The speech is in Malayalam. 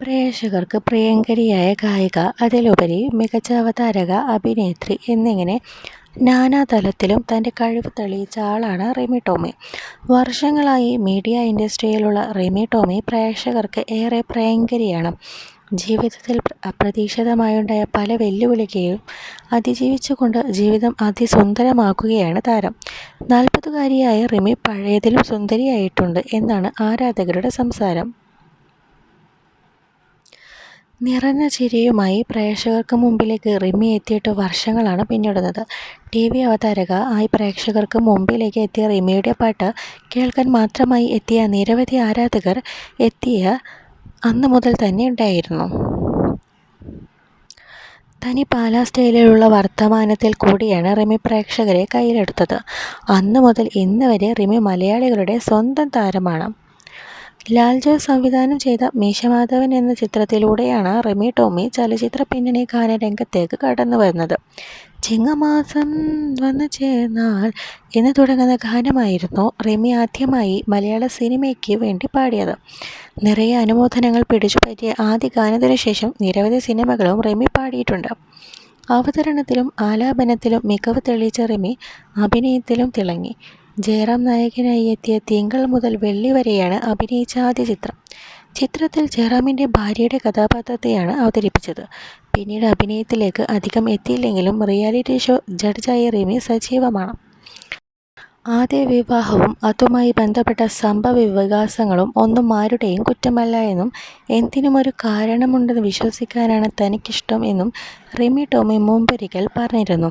പ്രേക്ഷകർക്ക് പ്രിയങ്കരിയായ ഗായിക, അതിലുപരി മികച്ച അവതാരക, അഭിനേത്രി എന്നിങ്ങനെ നാനാതലത്തിലും തൻ്റെ കഴിവ് തെളിയിച്ച ആളാണ് റിമി ടോമി. വർഷങ്ങളായി മീഡിയ ഇൻഡസ്ട്രിയിലുള്ള റിമി ടോമി പ്രേക്ഷകർക്ക് ഏറെ പ്രിയങ്കരിയാണ്. ജീവിതത്തിൽ അപ്രതീക്ഷിതമായുണ്ടായ പല വെല്ലുവിളികളെയും അതിജീവിച്ചുകൊണ്ട് ജീവിതം അതിസുന്ദരമാക്കുകയാണ് താരം. 40-കാരിയായ റിമി പഴയതിലും സുന്ദരിയായിട്ടുണ്ട് എന്നാണ് ആരാധകരുടെ സംസാരം. നിറഞ്ഞ ചിരിയുമായി പ്രേക്ഷകർക്ക് മുമ്പിലേക്ക് റിമി എത്തിയിട്ട് വർഷങ്ങളാണ് പിന്നിടുന്നത്. TV അവതാരക ആയി പ്രേക്ഷകർക്ക് മുമ്പിലേക്ക് എത്തിയ റിമിയുടെ പാട്ട് കേൾക്കാൻ മാത്രമായി എത്തിയ നിരവധി ആരാധകർ എത്തിയ അന്ന് മുതൽ തന്നെ ഉണ്ടായിരുന്നു. തനി പാലാ സ്റ്റൈലിലുള്ള വർത്തമാനത്തിൽ കൂടിയാണ് റിമി പ്രേക്ഷകരെ കയ്യിലെടുത്തത്. അന്ന് മുതൽ ഇന്ന് വരെ റിമി മലയാളികളുടെ സ്വന്തം താരമാണ്. ലാൽ ജോസ് സംവിധാനം ചെയ്ത മീശമാധവൻ എന്ന ചിത്രത്തിലൂടെയാണ് റിമി ടോമി ചലച്ചിത്ര പിന്നണി ഗാനരംഗത്തേക്ക് കടന്നുവന്നത്. ചിങ്ങമാസം വന്നു ചേർന്നാൽ എന്ന് തുടങ്ങുന്ന ഗാനമായിരുന്നു റിമി ആദ്യമായി മലയാള സിനിമയ്ക്ക് വേണ്ടി പാടിയത്. നിറയെ അനുമോദനങ്ങൾ പിടിച്ചുപറ്റിയ ആദ്യ ഗാനത്തിനു ശേഷം നിരവധി സിനിമകളും റിമി പാടിയിട്ടുണ്ട്. അവതരണത്തിലും ആലാപനത്തിലും മികവ് തെളിയിച്ച റിമി അഭിനയത്തിലും തിളങ്ങി. ജയറാം നായകനായി എത്തിയ തിങ്കൾ മുതൽ വെള്ളി വരെയാണ് അഭിനയിച്ച ആദ്യ ചിത്രം. ചിത്രത്തിൽ ജയറാമിൻ്റെ ഭാര്യയുടെ കഥാപാത്രത്തെയാണ് അവതരിപ്പിച്ചത്. പിന്നീട് അഭിനയത്തിലേക്ക് അധികം എത്തിയില്ലെങ്കിലും റിയാലിറ്റി ഷോ ജഡ്ജായ റിമി സജീവമാണ്. ആദ്യ വിവാഹവും അതുമായി ബന്ധപ്പെട്ട സംഭവവികാസങ്ങളും ഒന്നും ആരുടെയും കുറ്റമല്ല എന്നും എന്തിനുമൊരു കാരണമുണ്ടെന്ന് വിശ്വസിക്കാനാണ് തനിക്കിഷ്ടം എന്നും റിമി ടോമി മുമ്പൊരിക്കൽ പറഞ്ഞിരുന്നു.